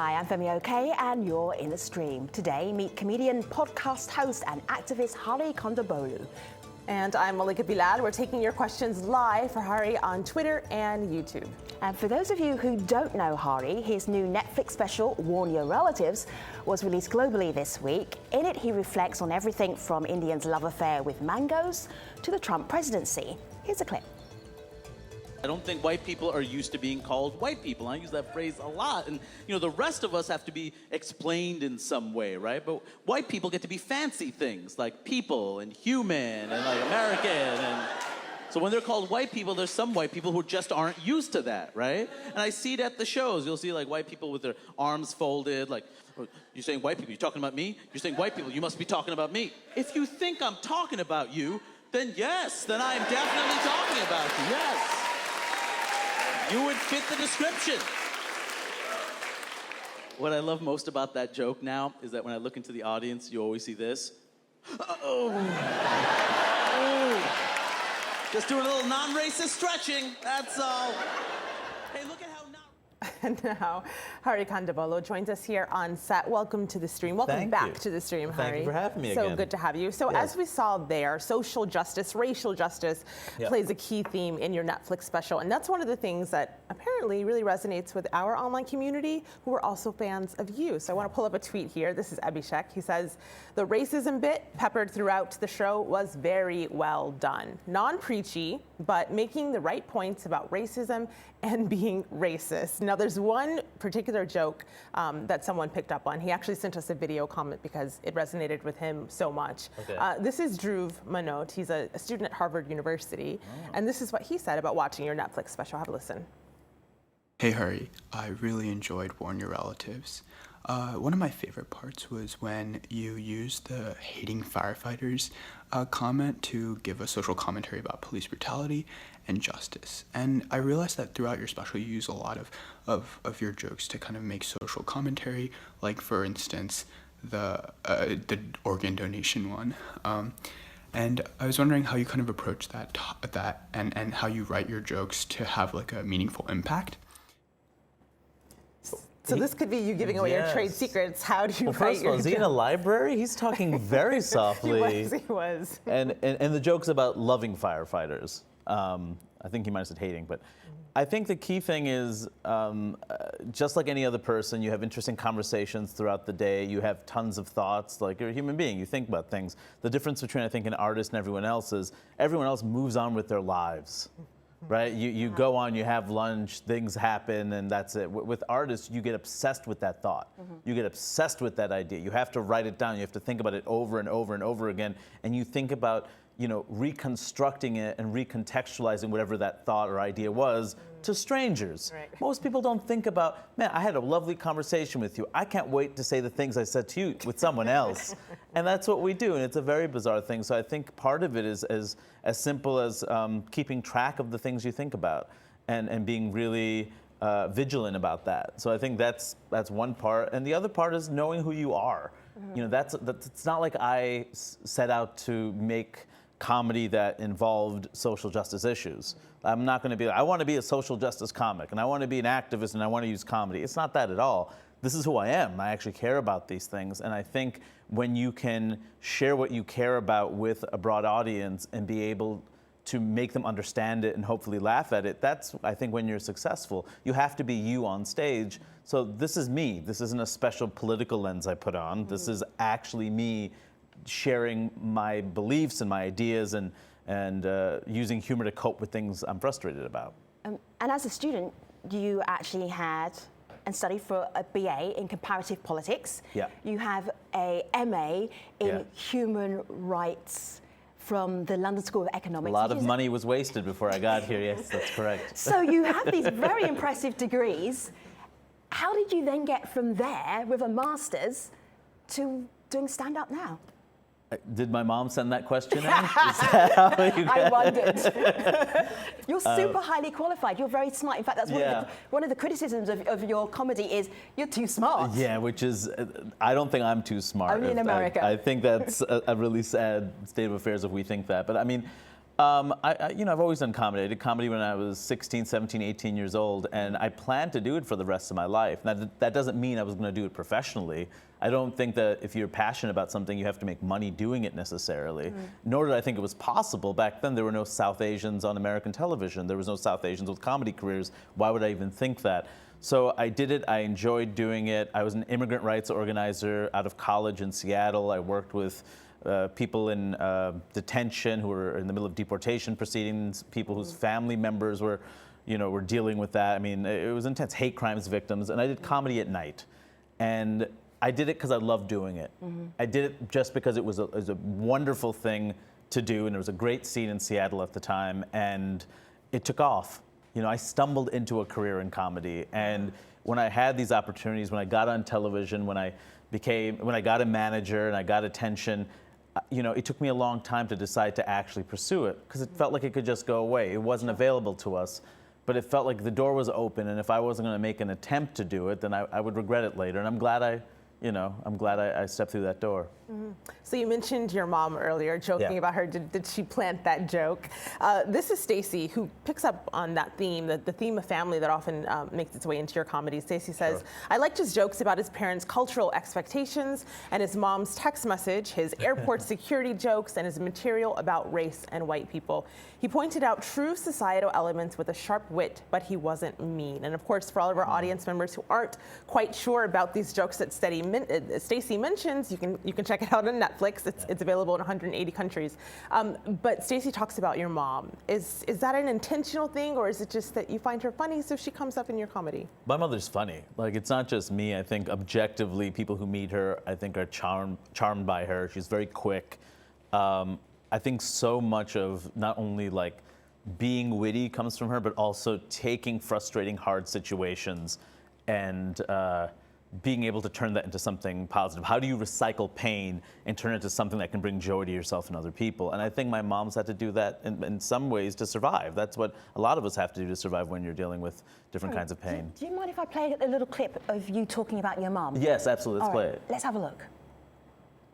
Hi, I'm Femi Oke, and you're in the stream. Today, meet comedian, podcast host, and activist Hari Kondabolu. And I'm Malika Bilal. We're taking your questions live for Hari on Twitter and YouTube. And for those of you who don't know Hari, his new Netflix special, Warn Your Relatives, was released globally this week. In it, he reflects on everything from Indians' love affair with mangoes to the Trump presidency. Here's a clip. I don't think white people are used to being called white people. I use that phrase a lot. And, you know, the rest of us have to be explained in some way, right? But white people get to be fancy things like people and human and like American. And so when they're called white people, there's some white people who just aren't used to that, right? And I see it at the shows. You'll see like white people with their arms folded, like, you're saying white people, you're talking about me? You're saying white people, you must be talking about me. If you think I'm talking about you, then yes, then I am definitely talking about you, yes. You would fit the description. What I love most about that joke now is that when I look into the audience, you always see this. Oh. Just doing a little non-racist stretching, that's all. Hey, look at how And now, Hari Kondabolu joins us here on set. Welcome to the stream. Welcome back to the stream, Hari. Thank you for having me again. So good to have you. So as we saw there, social justice, racial justice plays a key theme in your Netflix special. And that's one of the things that apparently really resonates with our online community, who are also fans of you. So I want to pull up a tweet here. This is Abhishek. He says, the racism bit peppered throughout the show was very well done. Non-preachy, but making the right points about racism and being racist. Now, there's one particular joke that someone picked up on. He actually sent us a video comment because it resonated with him so much. Okay. This is Dhruv Manot. He's a student at Harvard University. Oh. And this is what he said about watching your Netflix special. Have a listen. Hey, Hari. I really enjoyed Warn Your Relatives. One of my favorite parts was when you used the hating firefighters comment to give a social commentary about police brutality and justice. And I realized that throughout your special, you use a lot of your jokes to kind of make social commentary, like, for instance, the organ donation one. And I was wondering how you kind of approach that and how you write your jokes to have like a meaningful impact. So this could be you giving away your trade secrets. How do you write first of all, your is he in a library? He's talking very softly. He was. And the joke's about loving firefighters. I think he might have said hating, but I think the key thing is, just like any other person, you have interesting conversations throughout the day. You have tons of thoughts, like you're a human being. You think about things. The difference between, I think, an artist and everyone else is everyone else moves on with their lives. Right? You go on, you have lunch, things happen, and that's it. With artists, you get obsessed with that thought. You get obsessed with that idea. You have to write it down. You have to think about it over and over and over again. And you think about, you know, reconstructing it and recontextualizing whatever that thought or idea was to strangers. Right. Most people don't think about, man, I had a lovely conversation with you. I can't wait to say the things I said to you with someone else. And that's what we do, and it's a very bizarre thing. So I think part of it is as simple as keeping track of the things you think about and being really vigilant about that. So I think that's one part. And the other part is knowing who you are. You know, it's not like I set out to make comedy that involved social justice issues. I'm not going to be like, I want to be a social justice comic and I want to be an activist and I want to use comedy. It's not that at all. This is who I am. I actually care about these things. And I think when you can share what you care about with a broad audience and be able to make them understand it and hopefully laugh at it, that's, I think, when you're successful. You have to be you on stage. So this is me. This isn't a special political lens I put on. This is actually me sharing my beliefs and my ideas and using humor to cope with things I'm frustrated about. And as a student, you actually had and studied for a BA in comparative politics. Yeah. You have a MA in human rights from the London School of Economics. A lot of money was wasted before I got here, yes, that's correct. So you have these very impressive degrees. How did you then get from there with a master's to doing stand-up now? Did my mom send that question in? Is that how you I wondered. You're super highly qualified. You're very smart. In fact, that's one of the criticisms of your comedy is you're too smart. Yeah, which is, I don't think I'm too smart. Only in America. I think that's a really sad state of affairs if we think that. But I mean, I've always done comedy. I did comedy when I was 16, 17, 18 years old, and I planned to do it for the rest of my life. Now, that doesn't mean I was going to do it professionally. I don't think that if you're passionate about something, you have to make money doing it necessarily. Nor did I think it was possible. Back then, there were no South Asians on American television. There was no South Asians with comedy careers. Why would I even think that? So I did it. I enjoyed doing it. I was an immigrant rights organizer out of college in Seattle. I worked with people in detention who were in the middle of deportation proceedings, people whose family members were dealing with that. I mean, it was intense. Hate crimes victims. And I did comedy at night. And I did it because I loved doing it. I did it just because it was a wonderful thing to do. And there was a great scene in Seattle at the time. And it took off. I stumbled into a career in comedy. And when I had these opportunities, when I got on television, when I got a manager and I got attention, it took me a long time to decide to actually pursue it because it felt like it could just go away. It wasn't available to us, but it felt like the door was open, and if I wasn't going to make an attempt to do it, then I would regret it later. And I'm glad I stepped through that door. So you mentioned your mom earlier, joking about her. Did she plant that joke? This is Stacy, who picks up on that theme, the theme of family that often makes its way into your comedy. Stacy says, I liked his jokes about his parents' cultural expectations and his mom's text message, his airport security jokes, and his material about race and white people. He pointed out true societal elements with a sharp wit, but he wasn't mean. And of course, for all of our audience members who aren't quite sure about these jokes that Stacy mentions, you can check it out on Netflix. It's available in 180 countries. But Stacy talks about your mom. Is that an intentional thing, or is it just that you find her funny, so she comes up in your comedy? My mother's funny. Like, it's not just me. I think objectively, people who meet her, I think, are charmed by her. She's very quick. I think so much of not only like being witty comes from her, but also taking frustrating, hard situations and being able to turn that into something positive. How do you recycle pain and turn it into something that can bring joy to yourself and other people? And I think my mom's had to do that in some ways to survive. That's what a lot of us have to do to survive when you're dealing with different kinds of pain. Do you mind if I play a little clip of you talking about your mom? Yes, absolutely. Let's play it. Let's have a look.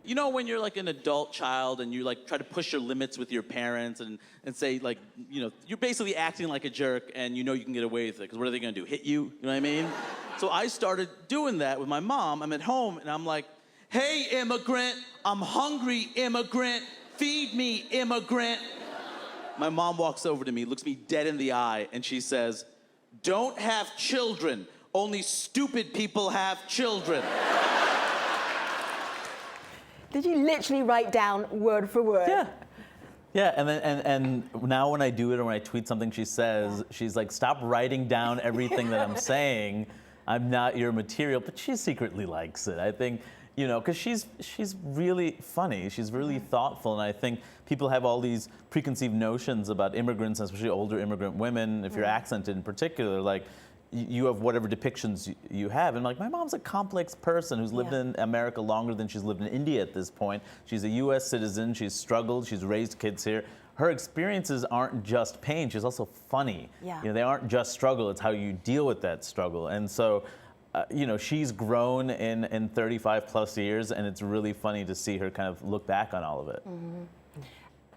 You know when you're like an adult child and you like try to push your limits with your parents and say like, you're basically acting like a jerk and you can get away with it because what are they gonna do, hit you? You know what I mean? So I started doing that with my mom. I'm at home and I'm like, hey immigrant, I'm hungry immigrant, feed me immigrant. My mom walks over to me, looks me dead in the eye and she says, don't have children, only stupid people have children. Did you literally write down word for word? Yeah. Yeah, and now when I do it or when I tweet something she says, she's like, stop writing down everything that I'm saying. I'm not your material, but she secretly likes it. I think, because she's really funny. She's really thoughtful, and I think people have all these preconceived notions about immigrants, especially older immigrant women, if you're accented in particular, like, you have whatever depictions you have. And like, my mom's a complex person who's lived in America longer than she's lived in India at this point. She's a US citizen, she's struggled, she's raised kids here. Her experiences aren't just pain, she's also funny. Yeah. They aren't just struggle, it's how you deal with that struggle. And so, she's grown in 35 plus years, and it's really funny to see her kind of look back on all of it.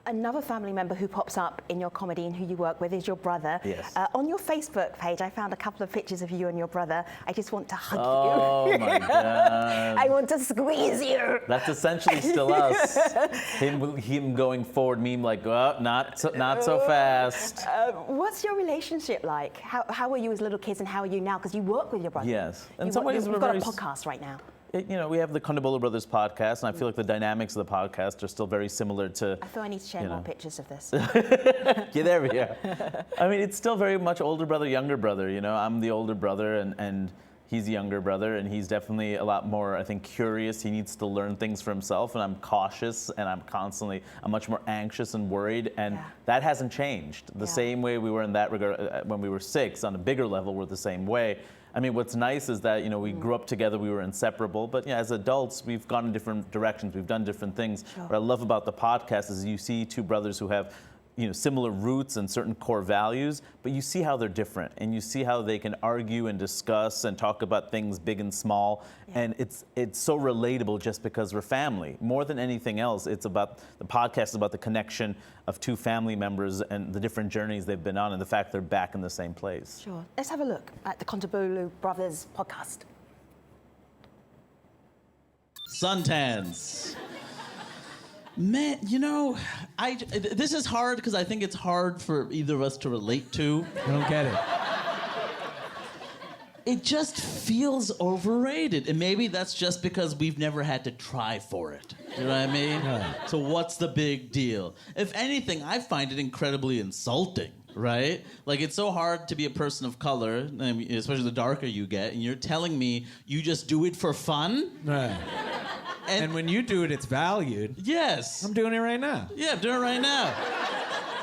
Another family member who pops up in your comedy and who you work with is your brother. Yes. On your Facebook page, I found a couple of pictures of you and your brother. I just want to hug you. Oh my God. I want to squeeze you. That's essentially still us. Him going forward, meme like, oh, not so fast. What's your relationship like? How were you as little kids and how are you now? Because you work with your brother. Yes. In some ways, you've got a podcast right now. We have the Kondabolu Brothers podcast, and I feel like the dynamics of the podcast are still very similar to. I feel I need to share more pictures of this. Yeah, there we are. I mean, it's still very much older brother, younger brother. I'm the older brother, and he's the younger brother, and he's definitely a lot more, I think, curious. He needs to learn things for himself, and I'm cautious, and I'm much more anxious and worried, and that hasn't changed. The same way we were in that regard when we were 6, on a bigger level, we're the same way. I mean, what's nice is that, we grew up together, we were inseparable, but as adults, we've gone in different directions, we've done different things. Sure. What I love about the podcast is you see two brothers who have similar roots and certain core values, but you see how they're different, and you see how they can argue and discuss and talk about things big and small, and it's so relatable just because we're family. More than anything else, the podcast is about the connection of two family members and the different journeys they've been on, and the fact they're back in the same place. Sure. Let's have a look at the Kondabolu brothers podcast. Suntans. Man, this is hard because I think it's hard for either of us to relate to. I don't get it. It just feels overrated. And maybe that's just because we've never had to try for it. You know what I mean? Right. So what's the big deal? If anything, I find it incredibly insulting, right? Like, it's so hard to be a person of color, especially the darker you get, and you're telling me you just do it for fun? Right. And when you do it, it's valued. Yes. I'm doing it right now. Yeah, I'm doing it right now.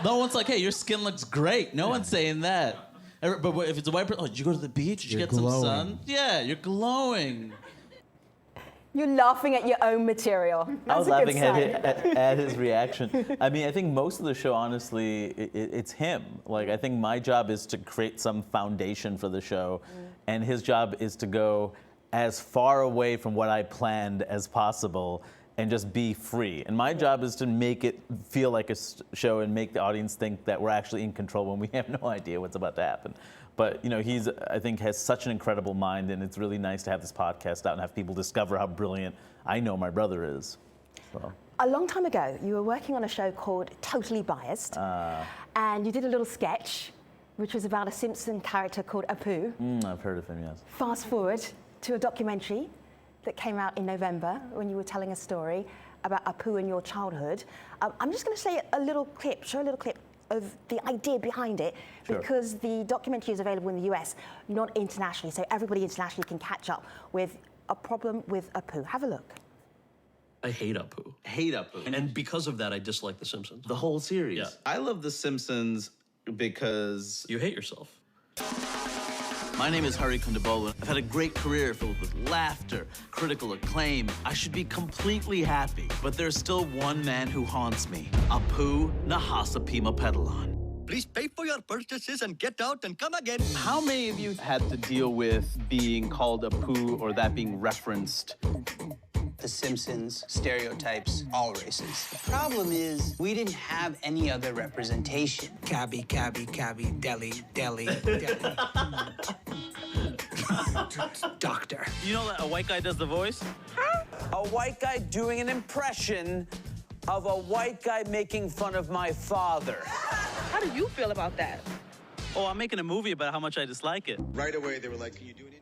No one's like, hey, your skin looks great. No one's saying that. But if it's a white person, did you go to the beach? Did you get some sun? Yeah, you're glowing. You're laughing at your own material. That's I was a good laughing sign. at his reaction. I mean, I think most of the show, honestly, it's him. Like, I think my job is to create some foundation for the show, and his job is to go as far away from what I planned as possible and just be free. And my job is to make it feel like a show and make the audience think that we're actually in control when we have no idea what's about to happen. But he's, I think, has such an incredible mind, and it's really nice to have this podcast out and have people discover how brilliant I know my brother is. So. A long time ago, you were working on a show called Totally Biased, and you did a little sketch, which was about a Simpson character called Apu. I've heard of him, yes. Fast forward to a documentary that came out in November when you were telling a story about Apu and your childhood. I'm just going to show a little clip of the idea behind it, Sure. because the documentary is available in the US, not internationally, so everybody internationally can catch up with A Problem with Apu. Have a look. I hate Apu. Hate Apu. And because of that, I dislike The Simpsons. The whole series. Yeah. I love The Simpsons because You hate yourself. My name is Hari Kondabolu. I've had a great career filled with laughter, critical acclaim. I should be completely happy. But there's still one man who haunts me. Apu Nahasapeemapetilon. Please pay for your purchases and get out and come again. how many of you had to deal with being called a poo or that being referenced? The Simpsons, Stereotypes, all races. The problem is we didn't have any other representation. Cabby, cabby, cabby, deli, deli, deli. Doctor. You know that a white guy does the voice? A white guy doing an impression of a white guy making fun of my father. How do you feel about that? Oh, I'm making a movie about how much I dislike it. Right away, they were like, can you do an Indian?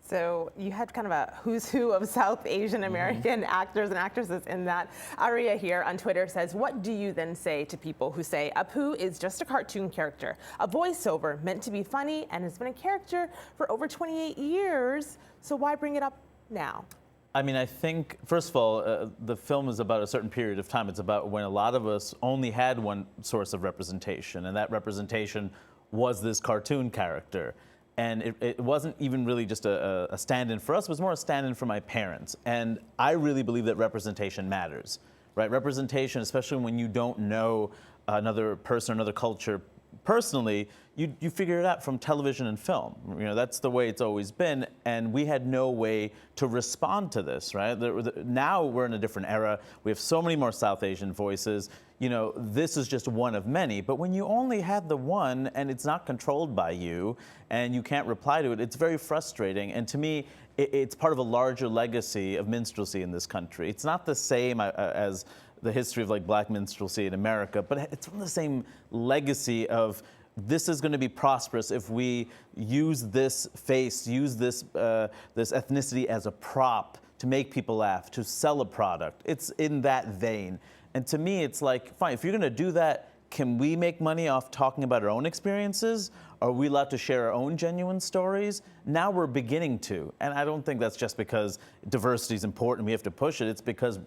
So you had kind of a who's who of South Asian American actors and actresses in that. Aria here on Twitter says, what do you then say to people who say Apu is just a cartoon character, a voiceover meant to be funny and has been a character for over 28 years, so why bring it up now? I mean, I think, first of all, the film is about a certain period of time. It's about when a lot of us only had one source of representation, and that representation was this cartoon character. And it wasn't even really just a stand-in for us, it was more a stand-in for my parents. And I really believe that representation matters, right? Representation, especially when you don't know another person, another culture personally, you figure it out from television and film. That's the way it's always been, and we had no way to respond to this, right? Now we're in a different era. We have so many more South Asian voices. This is just one of many, but when you only had the one and it's not controlled by you and you can't reply to it, it's very frustrating. And to me, it's part of a larger legacy of minstrelsy in this country. It's not the same as the history of black minstrelsy in America, but it's from the same legacy of this is going to be prosperous if we use this face, use this ethnicity as a prop to make people laugh, to sell a product. It's in that vein. And to me, it's like, fine, if you're going to do that, can we make money off talking about our own experiences? Are we allowed to share our own genuine stories? Now we're beginning to. And I don't think that's just because diversity is important, we have to push it. It's because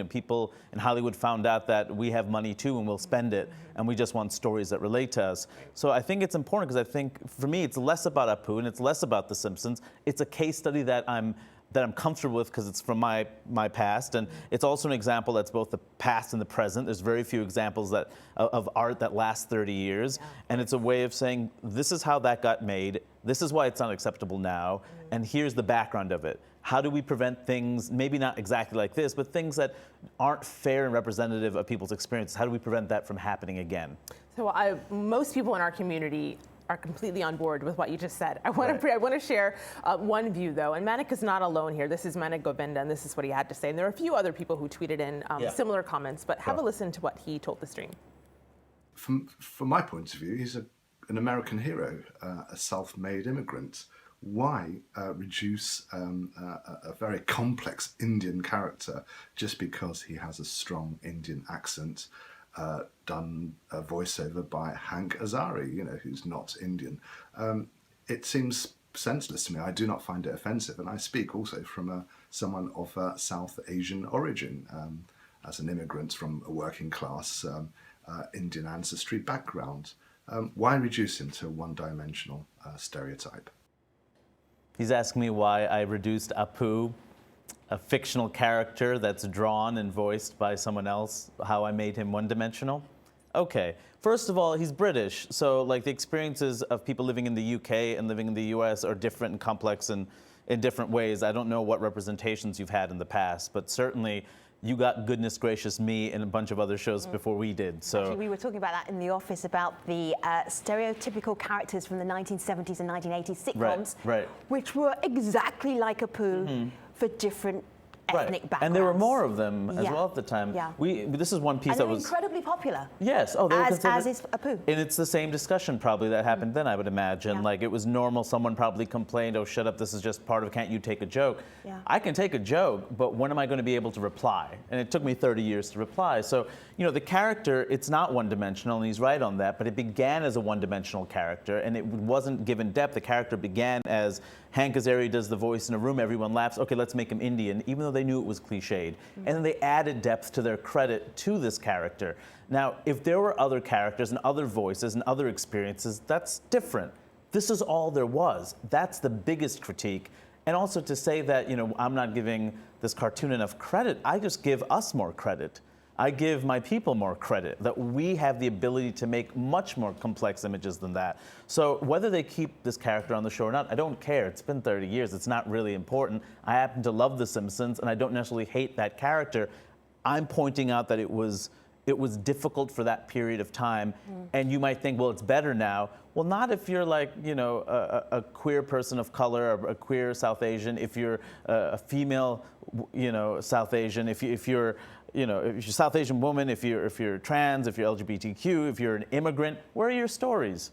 people in Hollywood found out that we have money too and we'll spend it, and we just want stories that relate to us. So I think it's important because I think, for me, it's less about Apu and it's less about The Simpsons. It's a case study that I'm that I'm comfortable with because it's from my past, and it's also an example that's both the past and the present. There's very few examples of art that last 30 years, and it's a way of saying, this is how that got made, this is why it's not acceptable now, and here's the background of it. How do we prevent things, maybe not exactly like this, but things that aren't fair and representative of people's experiences? How do we prevent that from happening again? So most people in our community are completely on board with what you just said. I want to share one view, though, and Manik is not alone here. This is Manik Govinda, and this is what he had to say. And there are a few other people who tweeted in similar comments, but have a listen to what he told the stream. From my point of view, he's an American hero, a self-made immigrant. Why reduce a very complex Indian character just because he has a strong Indian accent? Done a voiceover by Hank Azaria, who's not Indian. It seems senseless to me. I do not find it offensive, and I speak also from someone of South Asian origin, as an immigrant from a working class Indian ancestry background. Why reduce him to a one-dimensional stereotype? He's asking me why I reduced Apu, a fictional character that's drawn and voiced by someone else, how I made him one-dimensional? Okay, first of all, he's British, so like the experiences of people living in the UK and living in the US are different and complex and in different ways. I don't know what representations you've had in the past, but certainly you got Goodness Gracious Me and a bunch of other shows before we did. So actually, we were talking about that in the office about the stereotypical characters from the 1970s and 1980s sitcoms, which were exactly like Apu for different ethnic backgrounds. And there were more of them as well at the time. Yeah. This is one piece and that they're was incredibly popular. Yes. Oh, they were as is Apu. And it's the same discussion probably that happened then, I would imagine. Like it was normal. Someone probably complained, "Oh, shut up! This is just part of. Can't you take a joke?" Yeah. I can take a joke, but when am I going to be able to reply? And it took me 30 years to reply. So the character, it's not one-dimensional, and he's right on that. But it began as a one-dimensional character, and it wasn't given depth. The character began as Hank Azaria does the voice in a room, everyone laughs, okay, let's make him Indian, even though they knew it was cliched. And then they added depth to their credit to this character. Now, if there were other characters and other voices and other experiences, that's different. This is all there was. That's the biggest critique. And also to say that, I'm not giving this cartoon enough credit, I just give us more credit. I give my people more credit, that we have the ability to make much more complex images than that. So whether they keep this character on the show or not, I don't care. It's been 30 years. It's not really important. I happen to love The Simpsons, and I don't necessarily hate that character. I'm pointing out that it was difficult for that period of time, and you might think, well, it's better now. Well, not if you're like, a queer person of color, or a queer South Asian, if you're a female, South Asian, if you're a South Asian woman, if you're trans, if you're LGBTQ, if you're an immigrant, where are your stories?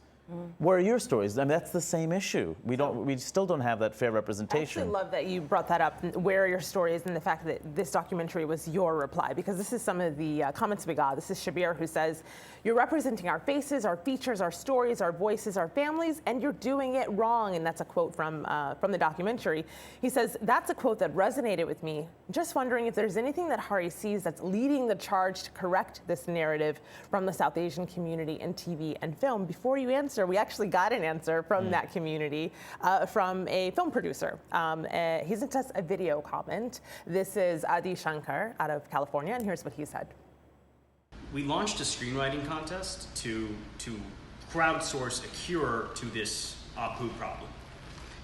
Where are your stories? I mean, that's the same issue. We still don't have that fair representation. I actually love that you brought that up. Where are your stories, and the fact that this documentary was your reply, because this is some of the comments we got. This is Shabir, who says, "You're representing our faces, our features, our stories, our voices, our families, and you're doing it wrong." And that's a quote from the documentary. He says, "That's a quote that resonated with me. Just wondering if there's anything that Hari sees that's leading the charge to correct this narrative from the South Asian community in TV and film." Before you answer, we actually got an answer from that community from a film producer. He sent us a video comment. This is Adi Shankar out of California, and here's what he said. We launched a screenwriting contest to crowdsource a cure to this Apu problem.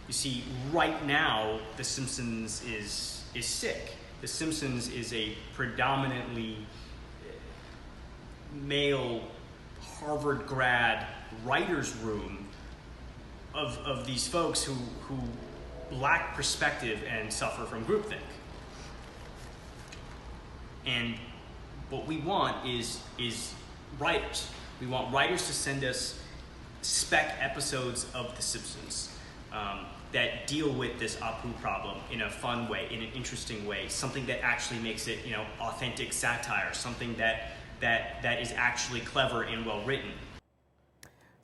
You see, right now, The Simpsons is sick. The Simpsons is a predominantly male Harvard grad writer's room of these folks who lack perspective and suffer from groupthink. And what we want is writers. We want writers to send us spec episodes of The Simpsons that deal with this Apu problem in a fun way, in an interesting way, something that actually makes it, authentic satire, something that is actually clever and well written.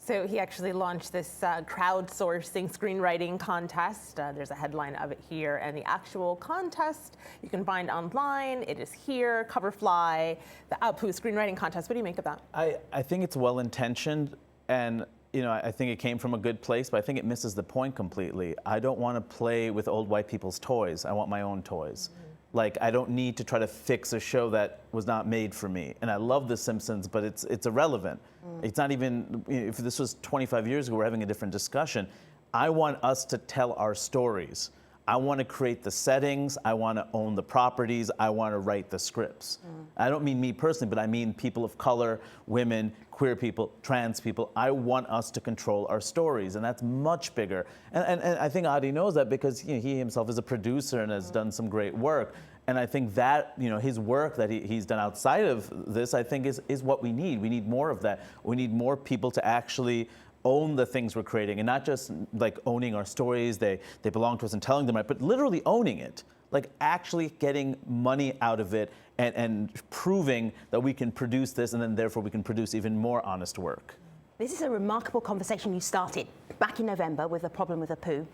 So he actually launched this crowdsourcing screenwriting contest. There's a headline of it here, and the actual contest you can find online. It is here, Coverfly, the Apu screenwriting contest. What do you make of that? I think it's well-intentioned, and you know, I think it came from a good place, but I think it misses the point completely. I don't want to play with old white people's toys. I want my own toys. Like, I don't need to try to fix a show that was not made for me. And I love The Simpsons, but it's irrelevant. It's not even, if this was 25 years ago, we're having a different discussion. I want us to tell our stories. I want to create the settings. I want to own the properties. I want to write the scripts. I don't mean me personally, but I mean people of color, women, queer people, trans people. I want us to control our stories, and that's much bigger. And I think Adi knows that because, you know, he himself is a producer and has done some great work. And I think that, you know, his work that he's done outside of this, I think is what we need. We need more of that. We need more people to actually own the things we're creating, and not just like owning our stories, they belong to us and telling them right, but literally owning it, like actually getting money out of it and proving that we can produce this, and then therefore we can produce even more honest work. This is a remarkable conversation you started back in November with The Problem with Apu,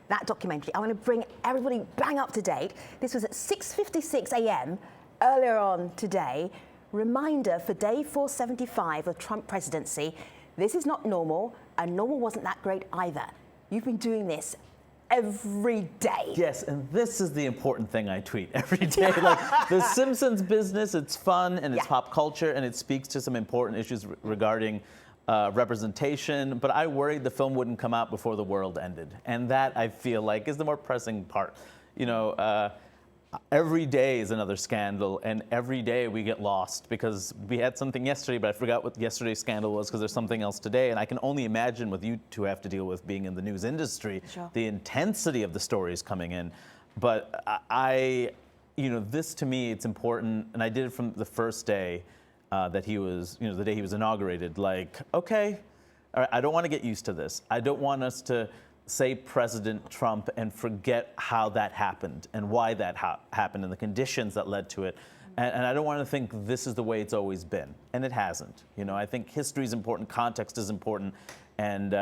that documentary. I want to bring everybody bang up to date. This was at 6:56 a.m. earlier on today. Reminder for day 475 of Trump presidency. This is not normal, and normal wasn't that great either. You've been doing this every day. Yes, and this is the important thing I tweet every day. Like, the Simpsons business, it's fun and it's pop culture, and it speaks to some important issues regarding representation, but I worried the film wouldn't come out before the world ended. And that, I feel like, is the more pressing part. You know, every day is another scandal, and every day we get lost because we had something yesterday, but I forgot what yesterday's scandal was because there's something else today. And I can only imagine what you two have to deal with being in the news industry, the intensity of the stories coming in. But you know, this to me, it's important, and I did it from the first day that he was, you know, the day he was inaugurated. Like, okay, all right, I don't want to get used to this. I don't want us to say President Trump and forget how that happened and why that happened and the conditions that led to it. And I don't want to think this is the way it's always been. And it hasn't. You know, I think history is important, context is important, and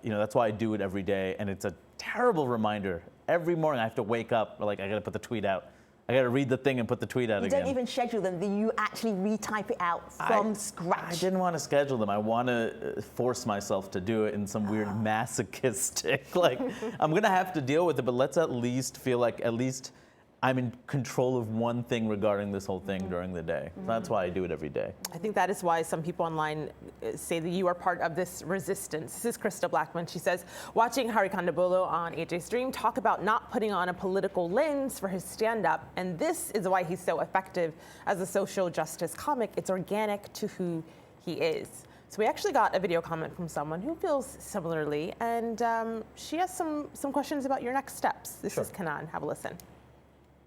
you know, that's why I do it every day. And it's a terrible reminder. Every morning I have to wake up, like, I got to put the tweet out. I got to read the thing and put the tweet out again. You don't even schedule them, you actually retype it out from scratch. I didn't want to schedule them. I want to force myself to do it in some weird masochistic, like, I'm going to have to deal with it, but let's at least feel like at least I'm in control of one thing regarding this whole thing during the day. That's why I do it every day. I think that is why some people online say that you are part of this resistance. This is Krista Blackman. She says, watching Hari Kondabolu on AJ Stream talk about not putting on a political lens for his stand-up, and this is why he's so effective as a social justice comic. It's organic to who he is. So we actually got a video comment from someone who feels similarly, and she has some questions about your next steps. This is Kanan. Have a listen.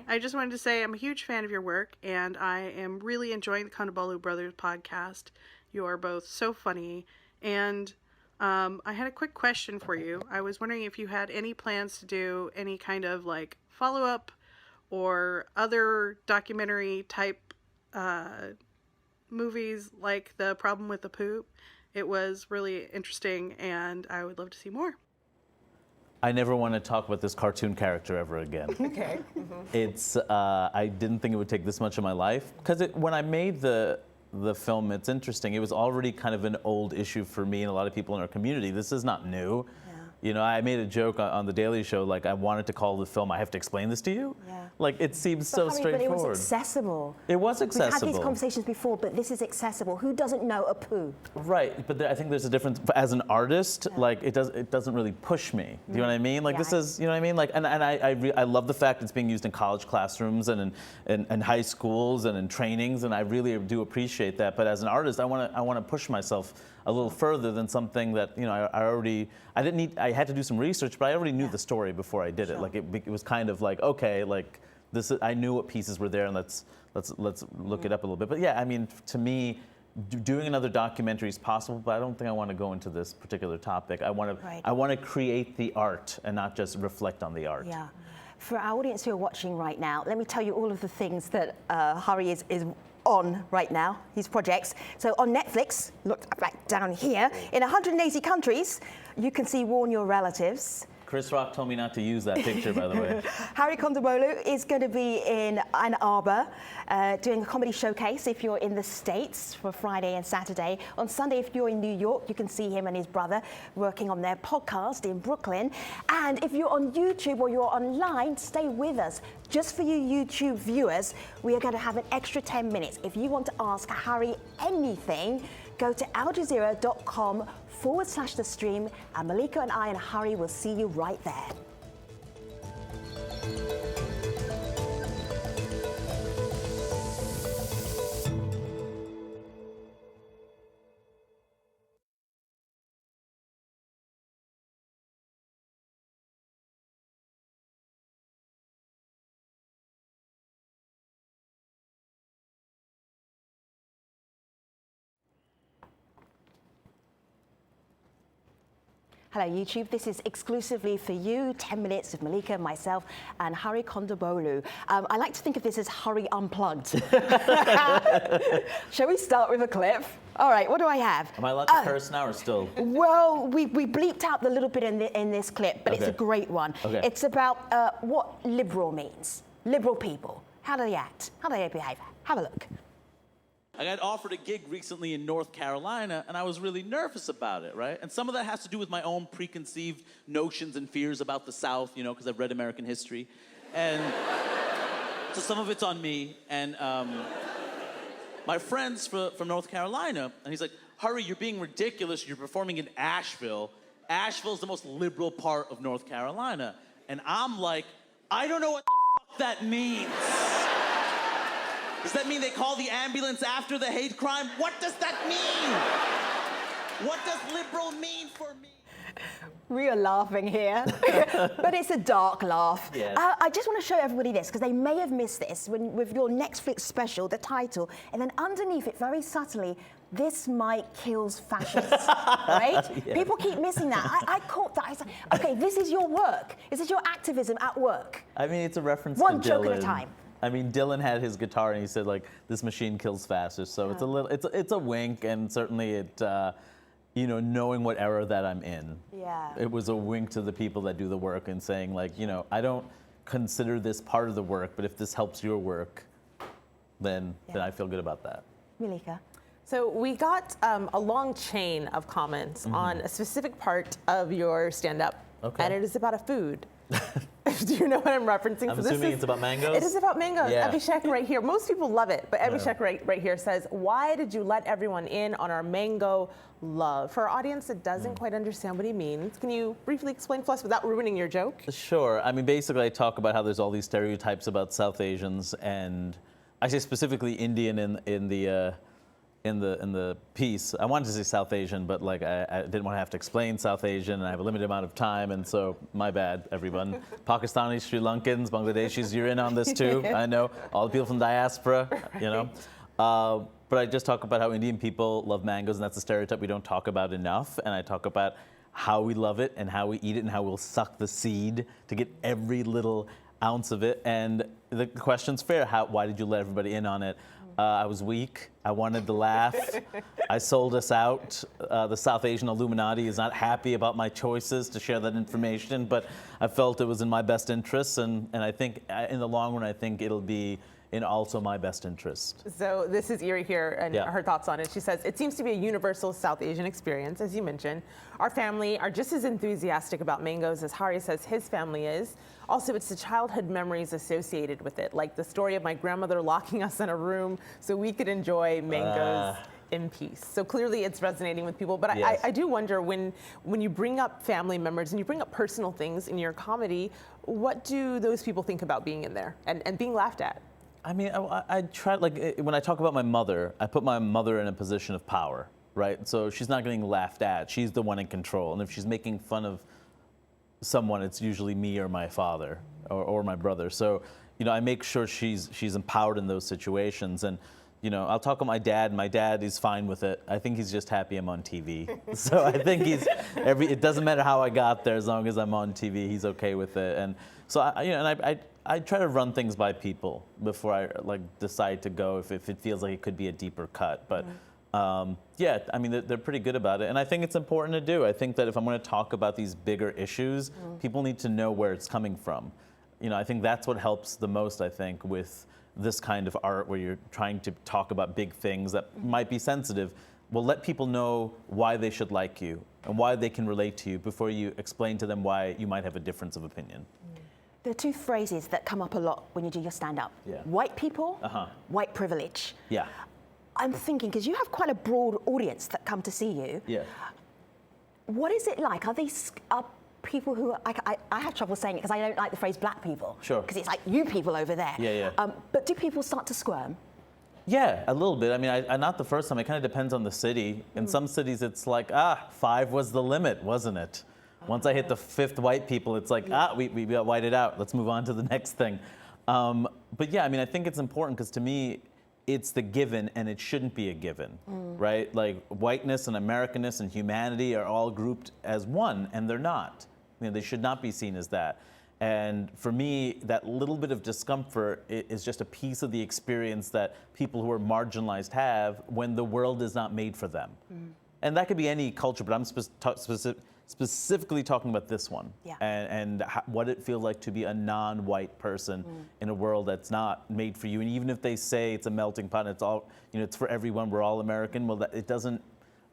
I just wanted to say I'm a huge fan of your work, and I am really enjoying the Kondabolu Brothers podcast. You are both so funny, and I had a quick question for you. I was wondering if you had any plans to do any kind of like follow-up or other documentary type movies like The Problem with Apu. It was really interesting, and I would love to see more. I never want to talk about this cartoon character ever again. Okay. It's, I didn't think it would take this much of my life. Because when I made the film, it's interesting. It was already kind of an old issue for me and a lot of people in our community. This is not new. You know, I made a joke on The Daily Show, like, I wanted to call the film, I Have to Explain This to You? Like, it seems so straightforward. But it was accessible. It was accessible. We've had these conversations before, but this is accessible. Who doesn't know Apu? Right, but I think there's a difference. As an artist, like, it doesn't really push me. Do you know what I mean? Like, this is, you know what I mean? Like, and I love the fact it's being used in college classrooms and in high schools and in trainings, and I really do appreciate that. But as an artist, I want to push myself a little further than something that, you know, I had to do some research, but I already knew the story before I did it. Like, it was kind of like, okay, like, I knew what pieces were there, and let's look it up a little bit. But yeah, I mean, to me, doing another documentary is possible, but I don't think I want to go into this particular topic. I want to create the art and not just reflect on the art. Yeah. For our audience who are watching right now, let me tell you all of the things that Hari is on right now, his projects. So on Netflix, look back down here, in 180 countries, you can see Warn Your Relatives. Chris Rock told me not to use that picture, by the way. Harry Kondabolu is going to be in Ann Arbor doing a comedy showcase if you're in the States for Friday and Saturday. On Sunday, if you're in New York, you can see him and his brother working on their podcast in Brooklyn. And if you're on YouTube or you're online, stay with us. Just for you YouTube viewers, we are going to have an extra 10 minutes. If you want to ask Harry anything, go to aljazeera.com/the stream, and Malika and I and Harry will see you right there. Hello YouTube, this is exclusively for you, 10 minutes of Malika, myself and Harry Kondabolu. I like to think of this as Harry Unplugged. Shall we start with a clip? All right, what do I have? Am I allowed to curse now or still? Well, we bleeped out the little bit in this clip, but it's a great one. Okay. It's about what liberal means. Liberal people. How do they act? How do they behave? Have a look. I got offered a gig recently in North Carolina, and I was really nervous about it, right? And some of that has to do with my own preconceived notions and fears about the South, you know, because I've read American history. And so some of it's on me. And my friend's from North Carolina, and he's like, Hurry, you're being ridiculous. You're performing in Asheville. Asheville's the most liberal part of North Carolina. And I'm like, I don't know what the fuck that means. Does that mean they call the ambulance after the hate crime? What does that mean? What does liberal mean for me? We are laughing here, but it's a dark laugh. Yes. I just want to show everybody this, because they may have missed this with your Netflix special, the title, and then underneath it, very subtly, this mic kills fascists, right? Yeah. People keep missing that. I caught that. I was like, okay, this is your work. This is your activism at work. I mean, it's a reference One to joke Dylan. at a time. I mean, Dylan had his guitar and he said, like, this machine kills fascists. So it's a little, it's a wink, and certainly it, you know, knowing what era that I'm in. Yeah. It was a wink to the people that do the work and saying, like, you know, I don't consider this part of the work, but if this helps your work, then I feel good about that. Malika. So we got a long chain of comments on a specific part of your stand-up, and it is about a food. Do you know what I'm referencing? I'm assuming it's about mangoes? It is about mangoes. Yeah. Abhishek right here. Most people love it, but Abhishek right here says, why did you let everyone in on our mango love? For our audience that doesn't quite understand what he means, can you briefly explain to us without ruining your joke? Sure. I mean, basically, I talk about how there's all these stereotypes about South Asians, and I say specifically Indian in the piece. I wanted to say South Asian, but like I didn't want to have to explain South Asian, and I have a limited amount of time, and so my bad, everyone. Pakistanis, Sri Lankans, Bangladeshis, you're in on this too. I know all the people from diaspora, you know. But I just talk about how Indian people love mangoes, and that's a stereotype we don't talk about enough. And I talk about how we love it and how we eat it and how we'll suck the seed to get every little ounce of it. And the question's fair. Why did you let everybody in on it? I was weak. I wanted to laugh. I sold us out. The South Asian Illuminati is not happy about my choices to share that information, but I felt it was in my best interests, and I think in the long run, I think it'll be in also my best interest. So this is Erie here, and her thoughts on it. She says, it seems to be a universal South Asian experience, as you mentioned. Our family are just as enthusiastic about mangoes as Hari says his family is. Also, it's the childhood memories associated with it, like the story of my grandmother locking us in a room so we could enjoy mangoes in peace. So clearly it's resonating with people, but I do wonder when you bring up family members and you bring up personal things in your comedy, what do those people think about being in there and being laughed at? I mean, I try, like, when I talk about my mother, I put my mother in a position of power, right? So she's not getting laughed at. She's the one in control. And if she's making fun of someone, it's usually me or my father or my brother. So, you know, I make sure she's empowered in those situations. And, you know, I'll talk to my dad. My dad is fine with it. I think he's just happy I'm on TV. So I think it doesn't matter how I got there, as long as I'm on TV, he's okay with it. And so, I try to run things by people before I decide to go if it feels like it could be a deeper cut. But Yeah, I mean, they're pretty good about it. And I think it's important to do. I think that if I'm going to talk about these bigger issues, people need to know where it's coming from. You know, I think that's what helps the most, I think, with this kind of art where you're trying to talk about big things that might be sensitive. Well, let people know why they should like you and why they can relate to you before you explain to them why you might have a difference of opinion. There are two phrases that come up a lot when you do your stand-up. Yeah. White people, white privilege. Yeah. I'm thinking, because you have quite a broad audience that come to see you. Yeah. What is it like? Are these people who, I have trouble saying it because I don't like the phrase black people. Sure. Because it's like you people over there. Yeah. But do people start to squirm? Yeah, a little bit. I mean, not the first time. It kind of depends on the city. In some cities, it's like, 5 was the limit, wasn't it? Once I hit the 5th white people, it's like, we got whited out. Let's move on to the next thing. But yeah, I mean, I think it's important because to me, it's the given and it shouldn't be a given, right? Like whiteness and Americanness and humanity are all grouped as one, and they're not. You know, they should not be seen as that. And for me, that little bit of discomfort is just a piece of the experience that people who are marginalized have when the world is not made for them. And that could be any culture, but I'm specifically talking about this one. Yeah. And what it feels like to be a non-white person in a world that's not made for you. And even if they say it's a melting pot and it's all, you know, it's for everyone, we're all American, well, it doesn't,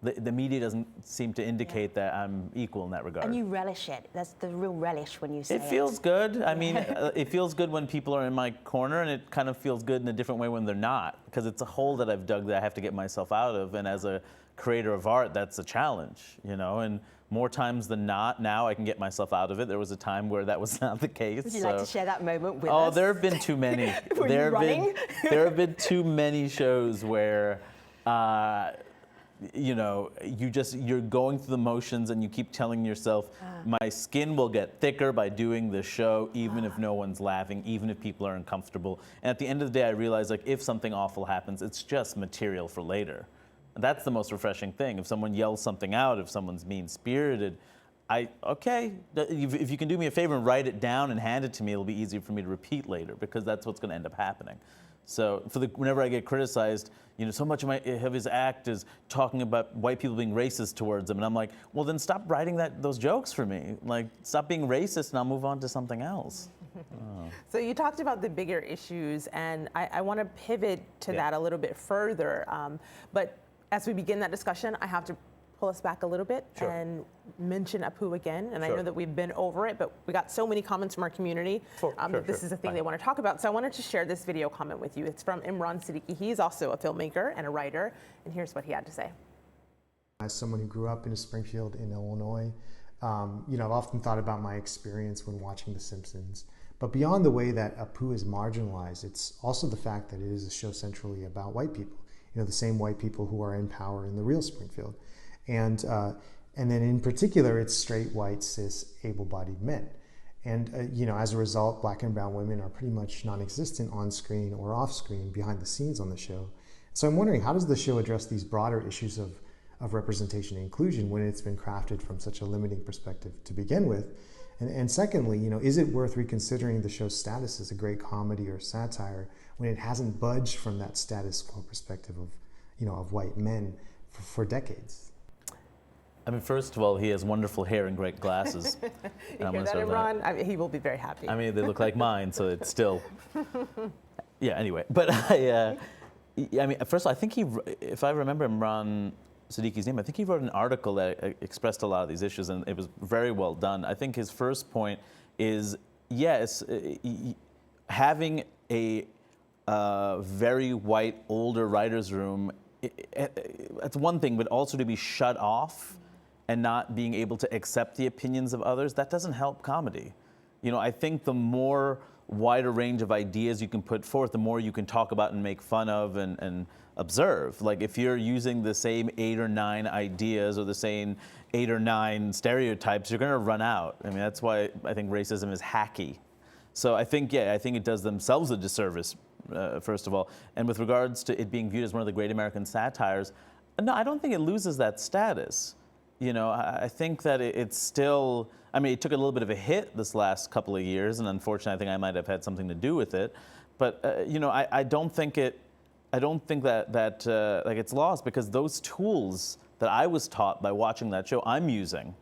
the media doesn't seem to indicate that I'm equal in that regard. And you relish it. That's the real relish when you say it. It feels good. I mean, it feels good when people are in my corner, and it kind of feels good in a different way when they're not, because it's a hole that I've dug that I have to get myself out of. And as a creator of art, that's a challenge, you know, and more times than not, now I can get myself out of it. There was a time where that was not the case. Would you like to share that moment with us? Oh, there have been too many. There have been too many shows where, you know, you're going through the motions and you keep telling yourself, my skin will get thicker by doing this show, even if no one's laughing, even if people are uncomfortable. And at the end of the day, I realize, like, if something awful happens, it's just material for later. That's the most refreshing thing. If someone yells something out, if someone's mean-spirited, okay, if you can do me a favor and write it down and hand it to me, it'll be easier for me to repeat later, because that's what's going to end up happening. So whenever I get criticized, you know, so much of his act is talking about white people being racist towards him, and I'm like, well, then stop writing those jokes for me. Like, stop being racist, and I'll move on to something else. So you talked about the bigger issues, and I want to pivot to that a little bit further. But as we begin that discussion, I have to pull us back a little bit and mention Apu again. And I know that we've been over it, but we got so many comments from our community that this is a thing they want to talk about. So I wanted to share this video comment with you. It's from Imran Siddiqui. He's also a filmmaker and a writer, and here's what he had to say. As someone who grew up in Springfield in Illinois, you know, I've often thought about my experience when watching The Simpsons. But beyond the way that Apu is marginalized, it's also the fact that it is a show centrally about white people. You know, the same white people who are in power in the real Springfield. And then in particular, it's straight, white, cis, able-bodied men. And, you know, as a result, black and brown women are pretty much non-existent on screen or off screen behind the scenes on the show. So I'm wondering, how does the show address these broader issues of representation and inclusion when it's been crafted from such a limiting perspective to begin with? And secondly, you know, is it worth reconsidering the show's status as a great comedy or satire when it hasn't budged from that status quo perspective of, you know, of white men for decades? I mean, first of all, he has wonderful hair and great glasses. You hear that, Imran? I mean, he will be very happy. I mean, they look like mine, so it's still. Yeah. Anyway, but I mean, first of all, I think if I remember Imran Siddiqui's name, I think he wrote an article that expressed a lot of these issues, and it was very well done. I think his first point is, yes, having a very white, older writer's room, that's one thing, but also to be shut off and not being able to accept the opinions of others, that doesn't help comedy. You know, I think the more wider range of ideas you can put forth, the more you can talk about and make fun of and observe. Like, if you're using the same 8 or 9 ideas or the same 8 or 9 stereotypes, you're gonna run out. I mean, that's why I think racism is hacky. So I think it does themselves a disservice, first of all. And with regards to it being viewed as one of the great American satires, no, I don't think it loses that status. You know, I think that it's still, I mean, it took a little bit of a hit this last couple of years, and unfortunately, I think I might have had something to do with it. But, you know, I don't think it I don't think that like it's lost, because those tools that I was taught by watching that show, I'm using,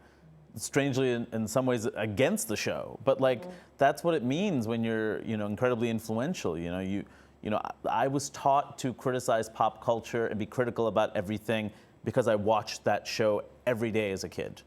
strangely in some ways against the show. But like that's what it means when you're incredibly influential. I was taught to criticize pop culture and be critical about everything because I watched that show every day as a kid.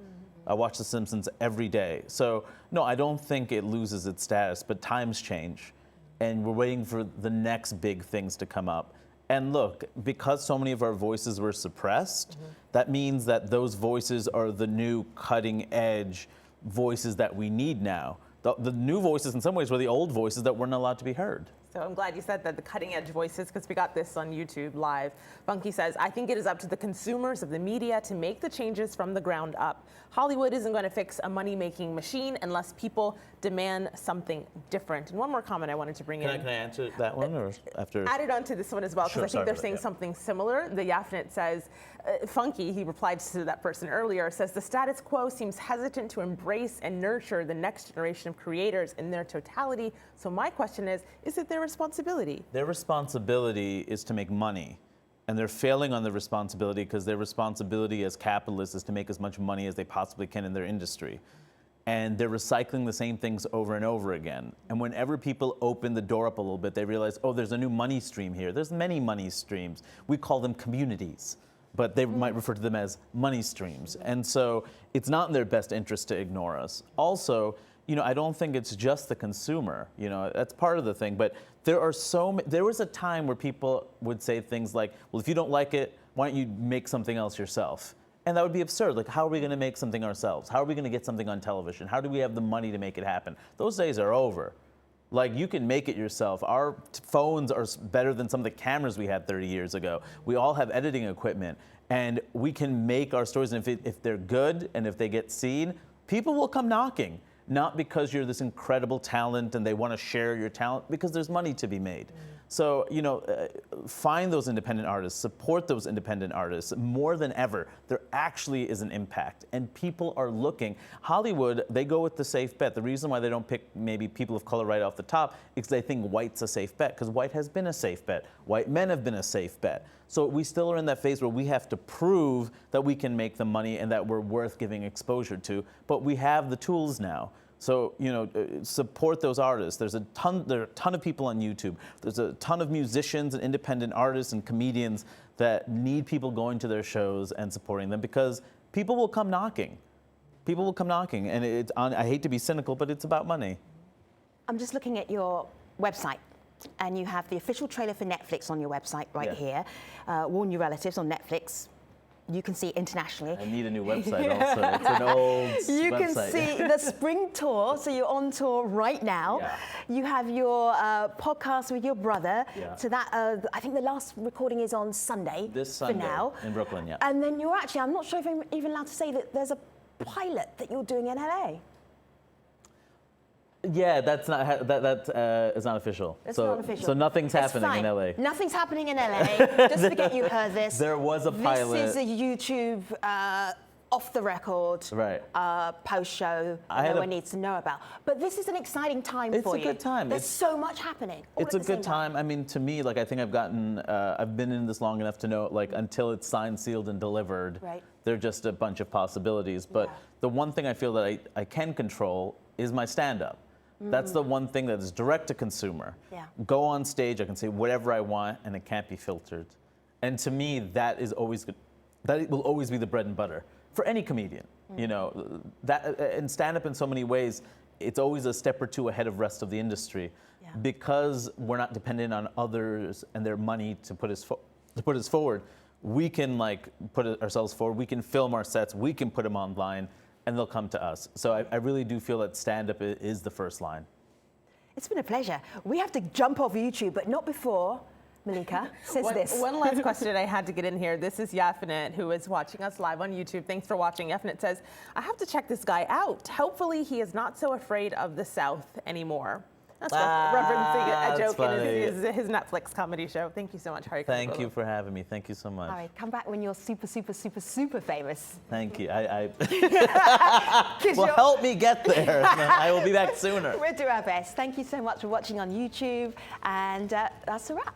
I watched The Simpsons every day. So no, I don't think it loses its status, but times change. And we're waiting for the next big things to come up. And look, because so many of our voices were suppressed, that means that those voices are the new cutting edge voices that we need now. The new voices in some ways were the old voices that weren't allowed to be heard. So I'm glad you said that, the cutting edge voices, because we got this on YouTube live. Funky says, I think it is up to the consumers of the media to make the changes from the ground up. Hollywood isn't going to fix a money-making machine unless people demand something different. And one more comment I wanted to bring in. Can I answer that one, or after? Added on to this one as well, because I think they're saying something similar. The Yafnet says, Funky, he replied to that person earlier, says the status quo seems hesitant to embrace and nurture the next generation of creators in their totality. So my question is it their responsibility? Their responsibility is to make money. And they're failing on their responsibility because their responsibility as capitalists is to make as much money as they possibly can in their industry. And they're recycling the same things over and over again. And whenever people open the door up a little bit, they realize, oh, there's a new money stream here. There's many money streams. We call them communities, but they might refer to them as money streams. And so it's not in their best interest to ignore us. Also, I don't think it's just the consumer. That's part of the thing. But there was a time where people would say things like, well, if you don't like it, why don't you make something else yourself? And that would be absurd. Like, how are we going to make something ourselves? How are we going to get something on television? How do we have the money to make it happen? Those days are over. Like, you can make it yourself. Our phones are better than some of the cameras we had 30 years ago. We all have editing equipment, and we can make our stories. And if they're good and if they get seen, people will come knocking. Not because you're this incredible talent and they want to share your talent, because there's money to be made. So, find those independent artists, support those independent artists more than ever. There actually is an impact, and people are looking. Hollywood, they go with the safe bet. The reason why they don't pick maybe people of color right off the top is they think white's a safe bet, because white has been a safe bet. White men have been a safe bet. So we still are in that phase where we have to prove that we can make the money and that we're worth giving exposure to, but we have the tools now. So, support those artists. There are a ton of people on YouTube. There's a ton of musicians and independent artists and comedians that need people going to their shows and supporting them, because people will come knocking. People will come knocking, and I hate to be cynical, but it's about money. I'm just looking at your website, and you have the official trailer for Netflix on your website here. Warn Your Relatives on Netflix. You can see internationally. I need a new website also. It's an old You website. can see the spring tour, so you're on tour right now. Yeah. You have your podcast with your brother. Yeah. So that, I think the last recording is on Sunday. This Sunday for now. in Brooklyn, yeah. And then you're actually, I'm not sure if I'm even allowed to say that there's a pilot that you're doing in LA. Yeah, that's not that is not official. It's not official. So nothing's It's happening fine. in LA. Nothing's happening in LA. Just forget you heard this. There was a pilot. This is a YouTube off the record post show no one needs to know about. But this is an exciting time for you. It's a good time. There's so much happening. It's a good time. I mean, to me, like, I think I've been in this long enough to know, like, until it's signed, sealed, and delivered, they're just a bunch of possibilities. But the one thing I feel that I can control is my stand-up. That's the one thing that is direct to consumer. Go on stage, I can say whatever I want, and it can't be filtered. And to me, that is always good. That will always be the bread and butter for any comedian. That and stand-up in so many ways, it's always a step or two ahead of the rest of the industry, because we're not dependent on others and their money to put us forward. We can put ourselves forward. We can film our sets. We can put them online, and they'll come to us. So I really do feel that stand-up is the first line. It's been a pleasure. We have to jump off YouTube, but not before Malika says this. One last question I had to get in here. This is Yafnet, who is watching us live on YouTube. Thanks for watching. Yafnet says, I have to check this guy out. Hopefully he is not so afraid of the South anymore. That's referencing a joke in his Netflix comedy show. Thank you so much, Harry. Thank you for having me. Thank you so much. All right, come back when you're super, super, super, super famous. Thank you. Well, help me get there. I will be back sooner. We'll do our best. Thank you so much for watching on YouTube, and that's a wrap.